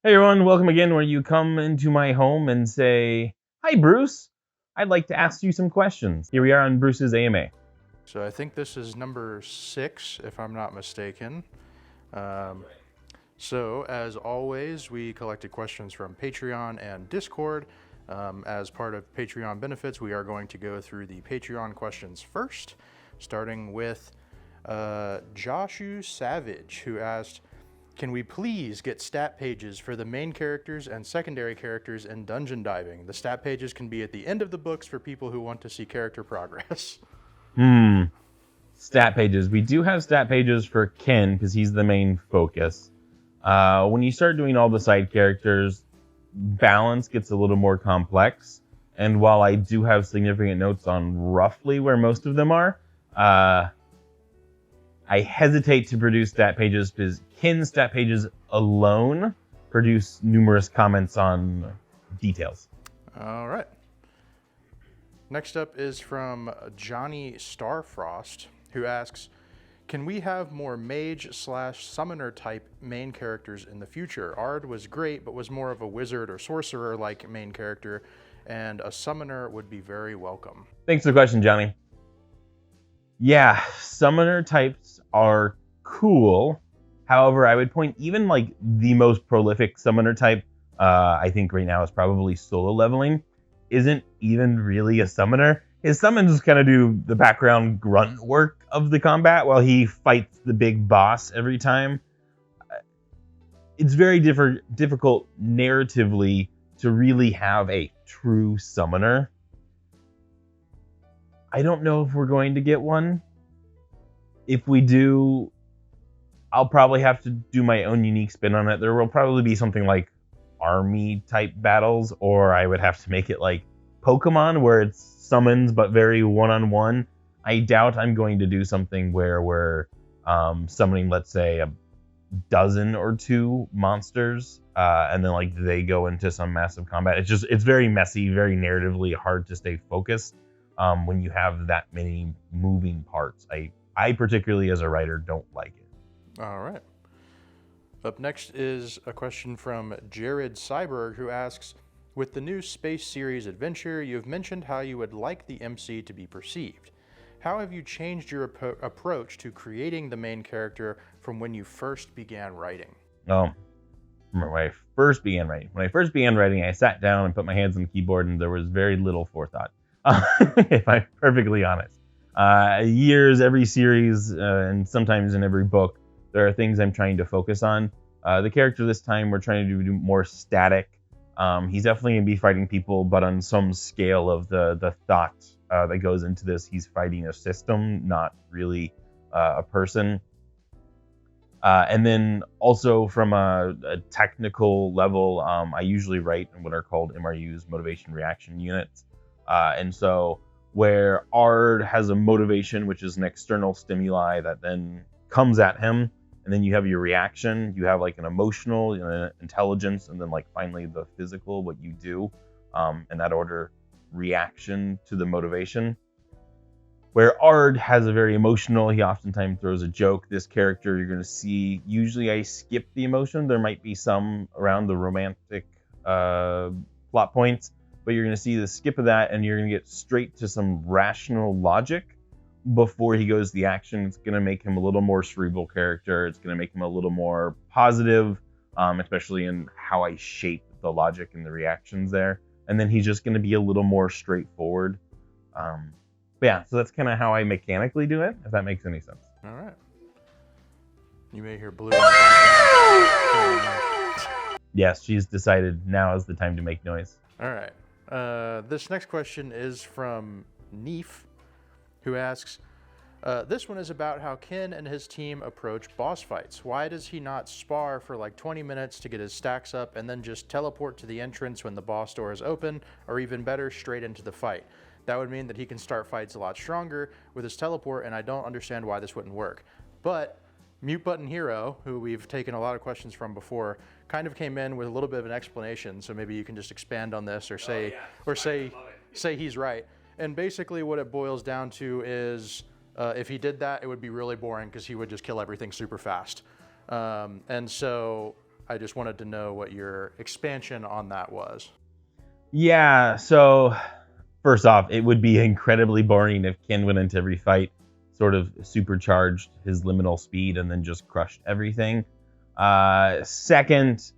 Hey everyone, welcome again where you come into my home and say, "Hi Bruce, I'd like to ask you some questions." Here we are on Bruce's AMA. So I think this is number 6, if I'm not mistaken. So as always, we collected questions from Patreon and Discord. As part of Patreon benefits, we are going to go through the Patreon questions first, starting with Joshu Savage, who asked, can we please get stat pages for the main characters and secondary characters in dungeon diving? The stat pages can be at the end of the books for people who want to see character progress. Stat pages. We do have stat pages for Ken because he's the main focus. When you start doing all the side characters, balance gets a little more complex. And while I do have significant notes on roughly where most of them are, I hesitate to produce stat pages because Ken's stat pages alone produce numerous comments on details. All right. Next up is from Johnny Starfrost, who asks, can we have more mage/summoner type main characters in the future? Ard was great, but was more of a wizard or sorcerer like main character, and a summoner would be very welcome. Thanks for the question, Johnny. Yeah, summoner types are cool. However, I would point even like the most prolific summoner type, I think right now is probably solo leveling, isn't even really a summoner. His summons kind of do the background grunt work of the combat while he fights the big boss every time. It's very difficult narratively to really have a true summoner. I don't know if we're going to get one. If we do, I'll probably have to do my own unique spin on it. There will probably be something like army type battles, or I would have to make it like Pokemon where it's summons but very one-on-one. I doubt I'm going to do something where we're summoning, let's say, a dozen or two monsters, and then like they go into some massive combat. It's very messy, very narratively hard to stay focused when you have that many moving parts. I particularly as a writer don't like it. All right. Up next is a question from Jared Cyberg, who asks, with the new space series adventure, you have mentioned how you would like the MC to be perceived. How have you changed your approach to creating the main character from when you first began writing? When I first began writing, I sat down and put my hands on the keyboard, and there was very little forethought, if I'm perfectly honest. Years, every series, and sometimes in every book, there are things I'm trying to focus on. The character this time, we're trying to do more static. He's definitely going to be fighting people, but on some scale of the thought that goes into this, he's fighting a system, not really a person. And then also from a technical level, I usually write in what are called MRUs, motivation reaction units. And so where Ard has a motivation, which is an external stimuli that then comes at him, and then you have your reaction, you have like an emotional, intelligence, and then like finally the physical, what you do, in that order, reaction to the motivation. Where Ard has a very emotional, he oftentimes throws a joke. This character you're going to see, usually I skip the emotion. There might be some around the romantic plot points, but you're going to see the skip of that, and you're going to get straight to some rational logic before he goes to the action. It's going to make him a little more cerebral character. It's going to make him a little more positive, especially in how I shape the logic and the reactions there. And then he's just going to be a little more straightforward. But yeah, so that's kind of how I mechanically do it, if that makes any sense. All right. You may hear Blue. Yes, she's decided now is the time to make noise. All right. This next question is from Neef, who asks, this one is about how Ken and his team approach boss fights. Why does he not spar for like 20 minutes to get his stacks up and then just teleport to the entrance when the boss door is open, or even better, straight into the fight? That would mean that he can start fights a lot stronger with his teleport, and I don't understand why this wouldn't work. But Mute Button Hero, who we've taken a lot of questions from before, kind of came in with a little bit of an explanation, so maybe you can just expand on this or say he's right. And basically what it boils down to is if he did that, it would be really boring because he would just kill everything super fast. And so I just wanted to know what your expansion on that was. Yeah, so first off, it would be incredibly boring if Ken went into every fight, sort of supercharged his liminal speed and then just crushed everything. Second,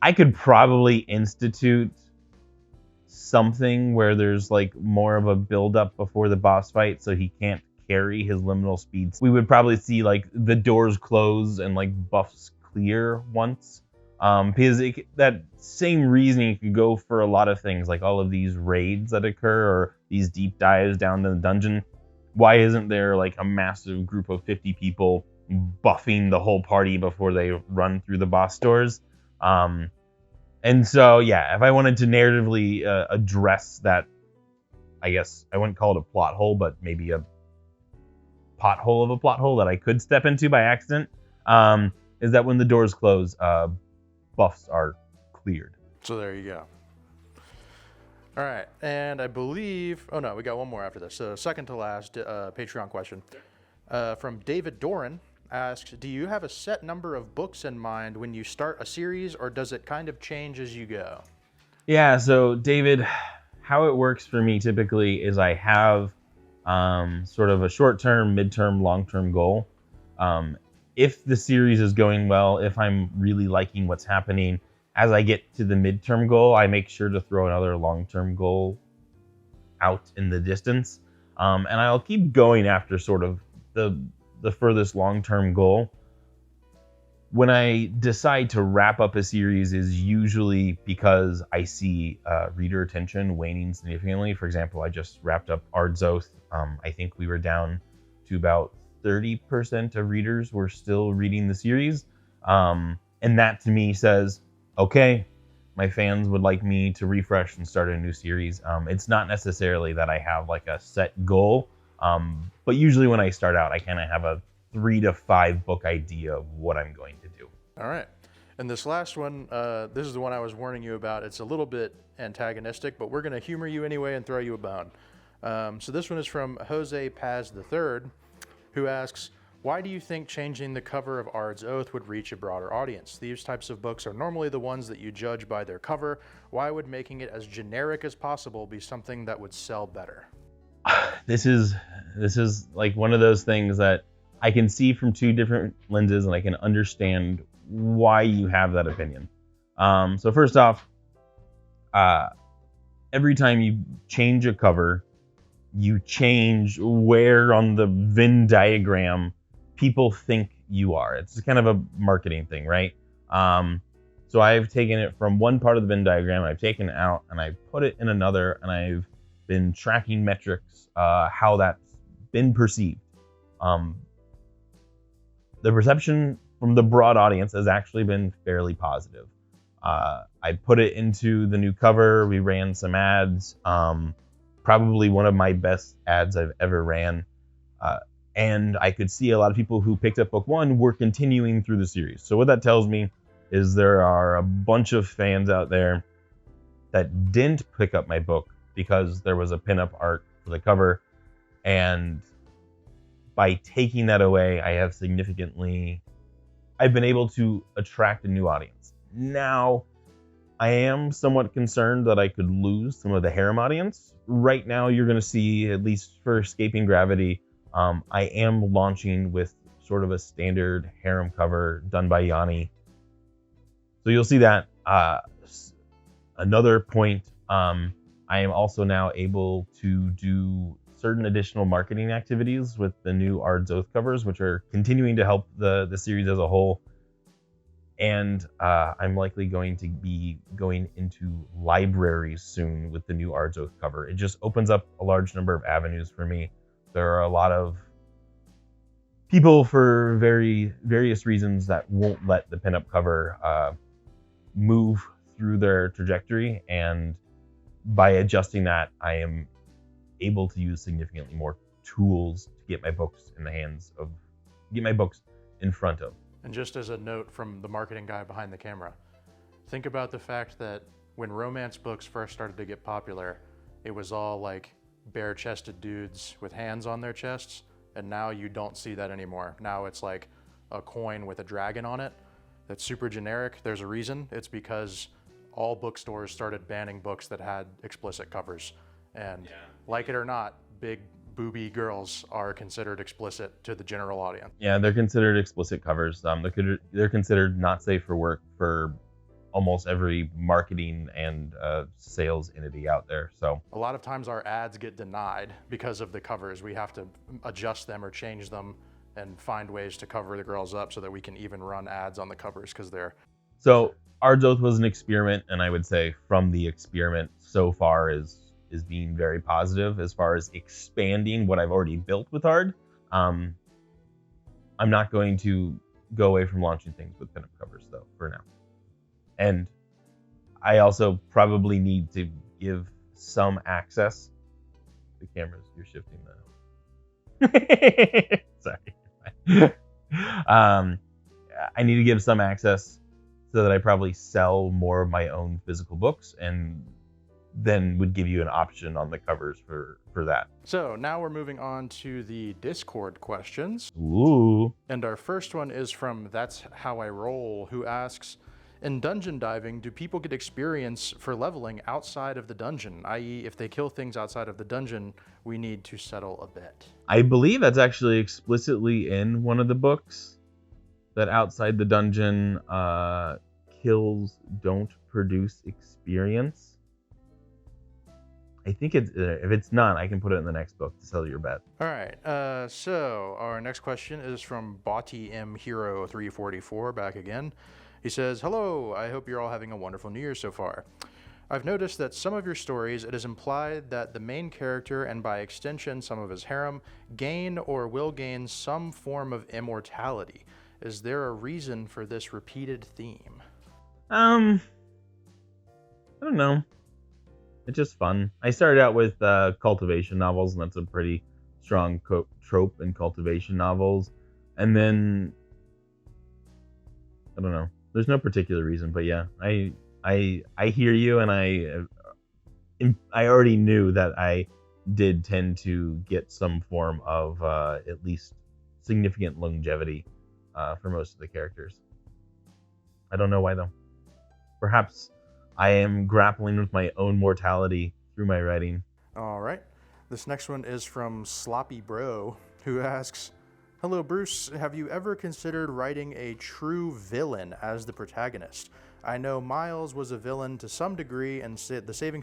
I could probably institute something where there's like more of a build up before the boss fight so he can't carry his liminal speeds. We would probably see like the doors close and like buffs clear once. Because that same reasoning can go for a lot of things, like all of these raids that occur or these deep dives down to the dungeon. Why isn't there like a massive group of 50 people buffing the whole party before they run through the boss doors? And so, yeah, if I wanted to narratively address that, I guess I wouldn't call it a plot hole, but maybe a pothole of a plot hole that I could step into by accident, is that when the doors close, buffs are cleared. So there you go. All right, and I believe, oh no, we got one more after this. So second to last Patreon question from David Doran asks, do you have a set number of books in mind when you start a series, or does it kind of change as you go? Yeah, so David, how it works for me typically is I have sort of a short-term, mid-term, long-term goal. If the series is going well, if I'm really liking what's happening, as I get to the midterm goal, I make sure to throw another long-term goal out in the distance. And I'll keep going after sort of the furthest long-term goal. When I decide to wrap up a series is usually because I see reader attention waning significantly. For example, I just wrapped up Ard's Oath. I think we were down to about 30% of readers were still reading the series. And that to me says, okay, my fans would like me to refresh and start a new series. It's not necessarily that I have like a set goal, but usually when I start out, I kind of have a 3 to 5 book idea of what I'm going to do. All right. And this last one, this is the one I was warning you about. It's a little bit antagonistic, but we're going to humor you anyway and throw you a bone. So this one is from Jose Paz III, who asks, why do you think changing the cover of Ard's Oath would reach a broader audience? These types of books are normally the ones that you judge by their cover. Why would making it as generic as possible be something that would sell better? This is like one of those things that I can see from 2 different lenses, and I can understand why you have that opinion. So first off, every time you change a cover, you change where on the Venn diagram people think you are. It's kind of a marketing thing, right? So I've taken it from one part of the Venn diagram, I've taken it out, and I put it in another, and I've been tracking metrics, how that's been perceived. The perception from the broad audience has actually been fairly positive. I put it into the new cover, we ran some ads, probably one of my best ads I've ever ran. And I could see a lot of people who picked up book 1 were continuing through the series. So what that tells me is there are a bunch of fans out there that didn't pick up my book because there was a pinup art for the cover. And by taking that away, I've been able to attract a new audience. Now, I am somewhat concerned that I could lose some of the harem audience. Right now, you're going to see, at least for Escaping Gravity, I am launching with sort of a standard harem cover done by Yanni. So you'll see that. Another point, I am also now able to do certain additional marketing activities with the new Ard's Oath covers, which are continuing to help the series as a whole. And I'm likely going to be going into libraries soon with the new Ard's Oath cover. It just opens up a large number of avenues for me. There are a lot of people for various reasons that won't let the pinup cover move through their trajectory, and by adjusting that, I am able to use significantly more tools to get my books in front of. And just as a note from the marketing guy behind the camera, think about the fact that when romance books first started to get popular, it was all like bare-chested dudes with hands on their chests, and now you don't see that anymore. Now it's like a coin with a dragon on it. that's super generic. There's a reason. It's because all bookstores started banning books that had explicit covers. And like it or not, big booby girls are considered explicit to the general audience. Yeah, they're considered explicit covers. They're considered not safe for work for almost every marketing and sales entity out there. So a lot of times our ads get denied because of the covers. We have to adjust them or change them and find ways to cover the girls up so that we can even run ads on the covers because they're... So Ard's Oath was an experiment, and I would say from the experiment so far is being very positive as far as expanding what I've already built with Ard. I'm not going to go away from launching things with pinup covers though for now. And I also probably need to give some access. The cameras, you're shifting the... Sorry. I need to give some access so that I probably sell more of my own physical books, and then would give you an option on the covers for that. So now we're moving on to the Discord questions. Ooh. And our first one is from That's How I Roll, who asks, in dungeon diving, do people get experience for leveling outside of the dungeon? I.e., if they kill things outside of the dungeon, we need to settle a bet. I believe that's actually explicitly in one of the books, that outside the dungeon, kills don't produce experience. I think it's, if it's not, I can put it in the next book to settle your bet. All right. So our next question is from Botti M Hero 344, back again. He says, hello, I hope you're all having a wonderful New Year so far. I've noticed that some of your stories, it is implied that the main character, and by extension some of his harem, gain or will gain some form of immortality. Is there a reason for this repeated theme? I don't know. It's just fun. I started out with cultivation novels, and that's a pretty strong trope in cultivation novels. And then, I don't know. There's no particular reason, but yeah, I hear you, and I already knew that I did tend to get some form of at least significant longevity for most of the characters. I don't know why though. Perhaps I am grappling with my own mortality through my writing. All right. This next one is from Sloppy Bro, who asks, hello, Bruce. Have you ever considered writing a true villain as the protagonist? I know Miles was a villain to some degree, and the Saving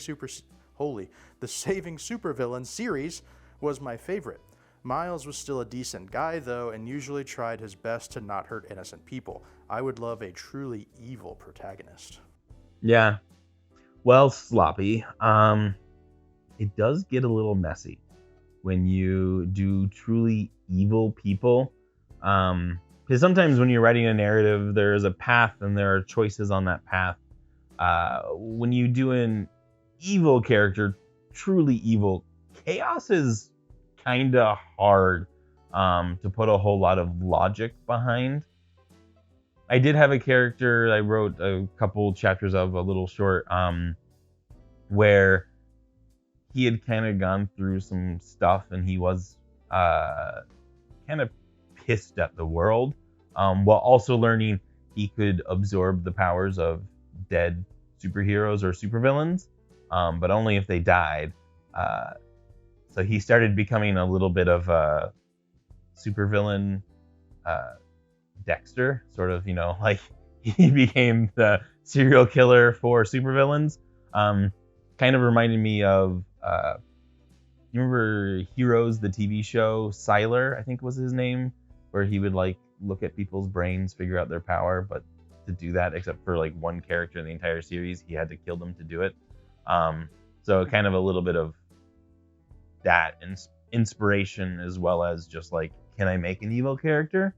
Supervillain series was my favorite. Miles was still a decent guy, though, and usually tried his best to not hurt innocent people. I would love a truly evil protagonist. Yeah. Well, Sloppy, it does get a little messy when you do truly evil people. Because sometimes when you're writing a narrative, there is a path and there are choices on that path. When you do an evil character, truly evil, chaos is kind of hard to put a whole lot of logic behind. I did have a character I wrote a couple chapters of, a little short, where he had kind of gone through some stuff, and he was kind of pissed at the world, while also learning he could absorb the powers of dead superheroes or supervillains, but only if they died. So he started becoming a little bit of a supervillain Dexter, sort of, like he became the serial killer for supervillains. Kind of reminded me of, you remember Heroes, the TV show? Sylar, I think was his name, where he would like look at people's brains, figure out their power, but to do that, except for like one character in the entire series, he had to kill them to do it. So kind of a little bit of that inspiration, as well as just like, can I make an evil character?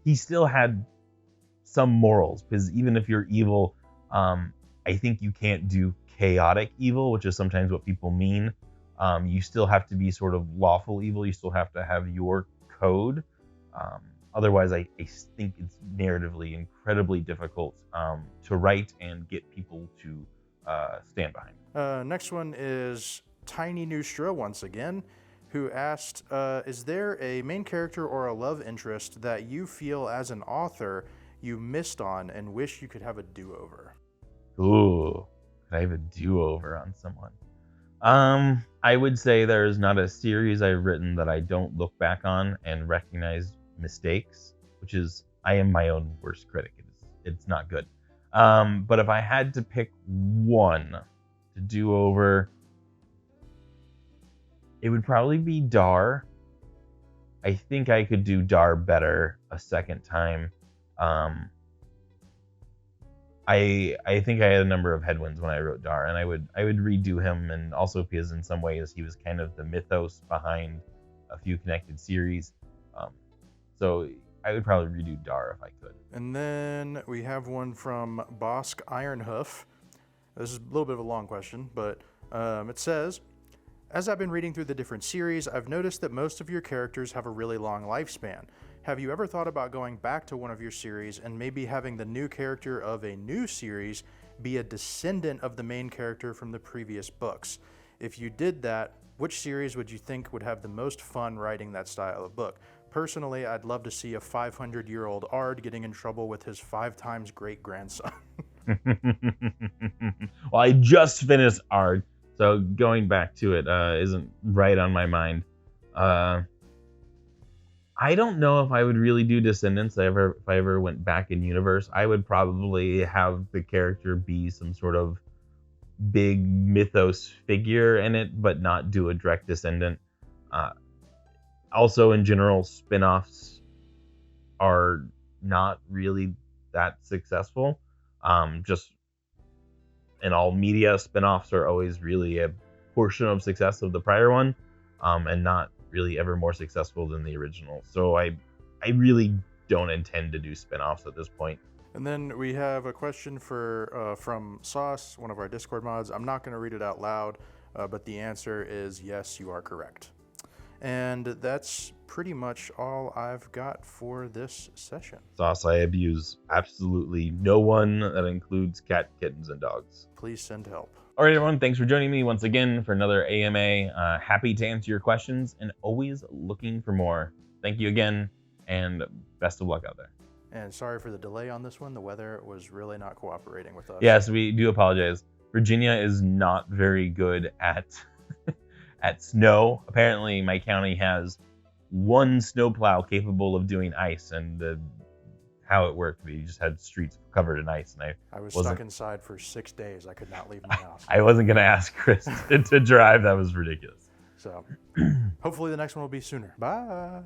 He still had some morals, because even if you're evil, I think you can't do chaotic evil, which is sometimes what people mean. You still have to be sort of lawful evil. You still have to have your code. Otherwise, I think it's narratively incredibly difficult to write and get people to stand behind. Next one is Tiny Neustra once again, who asked, is there a main character or a love interest that you feel as an author you missed on and wish you could have a do-over? Ooh, could I have a do-over on someone? I would say there's not a series I've written that I don't look back on and recognize mistakes, which is, I am my own worst critic. It's not good. But if I had to pick one to do over, it would probably be Dar. I think I could do Dar better a second time. I think I had a number of headwinds when I wrote Dar, and I would redo him, and also because in some ways he was kind of the mythos behind a few connected series. So I would probably redo Dar if I could. And then we have one from Bosk Ironhoof. This is a little bit of a long question, but it says, as I've been reading through the different series, I've noticed that most of your characters have a really long lifespan. Have you ever thought about going back to one of your series and maybe having the new character of a new series be a descendant of the main character from the previous books? If you did that, which series would you think would have the most fun writing that style of book? Personally, I'd love to see a 500-year-old Ard getting in trouble with his 5 times great-grandson. Well, I just finished Ard, so going back to it isn't right on my mind. I don't know if I would really do Descendants if I ever went back in universe. I would probably have the character be some sort of big mythos figure in it, but not do a direct descendant. Also, in general, spin-offs are not really that successful. Just in all media, spin-offs are always really a portion of success of the prior one, and not really ever more successful than the original. So I really don't intend to do spin-offs at this point. And then we have a question from Sauce, one of our Discord mods. I'm not going to read it out loud, but the answer is yes, you are correct. And that's pretty much all I've got for this session. Sauce, I abuse absolutely no one. That includes cat, kittens, and dogs. Please send help. All right, everyone, thanks for joining me once again for another AMA. Happy to answer your questions and always looking for more. Thank you again, and best of luck out there. And sorry for the delay on this one. The weather was really not cooperating with us. Yes, we do apologize. Virginia is not very good at at snow. Apparently, my county has one snowplow capable of doing ice, and how it worked, we just had streets covered in ice, and I was stuck inside for 6 days. I could not leave my house. I wasn't gonna ask Chris to drive. That was ridiculous. So hopefully the next one will be sooner. Bye.